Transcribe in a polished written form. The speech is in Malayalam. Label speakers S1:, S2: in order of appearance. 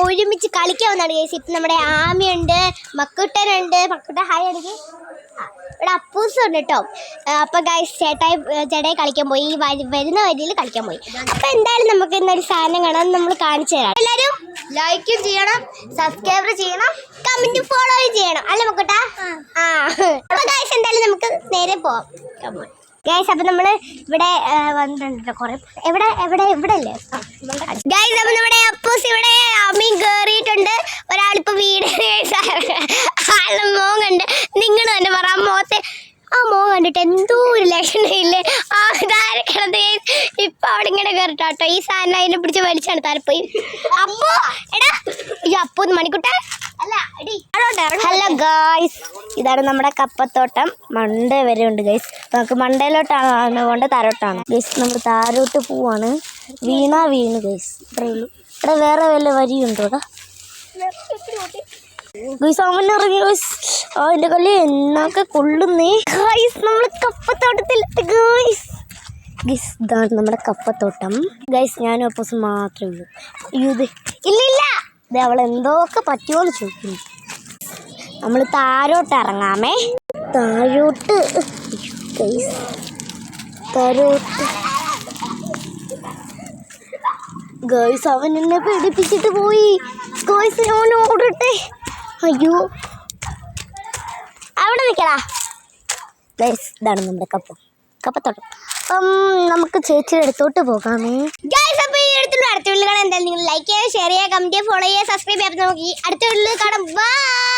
S1: ഒരുമിച്ച് കളിക്കാവുന്നതാണ് ഗൈസ്. ഇപ്പം നമ്മുടെ ആമിയുണ്ട്, മക്കുട്ടനുണ്ട്. മക്കുട്ട ഹായ് അടിക്ക്. ഇവിടെ അപ്പൂസും ഉണ്ട് കേട്ടോ. അപ്പം ഗൈസ് ചേട്ടായി കളിക്കാൻ പോയി. വരുന്ന വരിയിൽ കളിക്കാൻ പോയി. അപ്പം എന്തായാലും നമുക്ക് ഇന്നൊരു സാധനം കാണാൻ നമ്മൾ കാണിച്ചു തരാം. എല്ലാവരും ലൈക്കും ചെയ്യണം, സബ്സ്ക്രൈബ് ചെയ്യണം, കമൻറ്റും ഫോളോയും ചെയ്യണം അല്ലേ മക്കുട്ട? അപ്പം ഗൈസ് എന്തായാലും നമുക്ക് നേരെ പോവാം. ഗൈസ് അപ്പം നമ്മൾ ഇവിടെ വന്നിട്ടുണ്ട് കുറെ. എവിടെ അല്ലേ ഗൈസ്? അപ്പം നമ്മുടെ അപ്പൂസ് ഇവിടെ അമ്മയും കയറിയിട്ടുണ്ട്. ഒരാളിപ്പോൾ വീട് ആളുടെ മോൻ കണ്ട്. നിങ്ങൾ തന്നെ പറ, ആ മോൻ കണ്ടിട്ട് എന്തോ ഒരു ലക്ഷണമില്ലേ? ആ താരക്കണത് ഇപ്പം അവിടെ ഇങ്ങനെ കയറിട്ടോ. ഈ സാധനം അതിനെ പിടിച്ച് വലിച്ചാണ് താരപ്പോയി. അപ്പോ എടാ ഈ അപ്പൂ മണിക്കുട്ട. ഹലോ ഗായ്സ്, ഇതാണ് നമ്മുടെ കപ്പത്തോട്ടം. മണ്ട വരെ ഉണ്ട് ഗൈസ്. നമുക്ക് മണ്ടയിലോട്ടാണ് കൊണ്ട് താരോട്ടാണ് ഗൈസ്. നമ്മൾ താരോട്ട് പോവാണ്. വീണ് ഗൈസ്. ഇത്രയേ ഉള്ളൂ. ഇവിടെ വേറെ വല്ല വരിയുണ്ടോ ഗൈസ്? അവനിറങ്ങി ഗൈസ്. അതിന്റെ കളി എന്നൊക്കെ കൊള്ളുന്നേ ഗൈസ്. നമ്മൾ കപ്പത്തോട്ടത്തിലെത്തി ഗൈസ്. ഗൈസ് ഇതാണ് നമ്മുടെ കപ്പത്തോട്ടം ഗൈസ്. ഞാനും അപ്പോസും മാത്രമേ ഉള്ളൂ. ഇത് ഇല്ല ഇത് അവളെന്തോക്കെ പറ്റുമോന്ന് ചോദിക്കുന്നു. നമ്മൾ താരോട്ട് ഇറങ്ങാമേ. താരോട്ട് ഗൈസ് അവൻ എന്നെ പേടിപ്പിച്ചിട്ട് പോയി ഗൈസ്. ഞാൻ ഓടട്ടെ. അയ്യോ അവിടെ നിൽക്കടാ ഗൈസ്. ഇതാണ് നമ്മുടെ കപ്പത്തോട്ടം. നമുക്ക് ചേച്ചിയുടെ അടുത്തോട്ട് പോകാമേ ഗൈസ്. അപ്പോൾ ഈ അടുത്തുള്ള വീഡിയോ കാണാൻ എന്തായാലും നിങ്ങൾ ലൈക്ക് ചെയ്യുക, ഷെയർ ചെയ്യുക, കമൻറ്റ് ചെയ്യുക, ഫോളോ ചെയ്യുക, സബ്സ്ക്രൈബ് ചെയ്യുക. നമുക്ക് ഈ അടുത്ത വീഡിയോയിൽ കാണാം. ബൈ.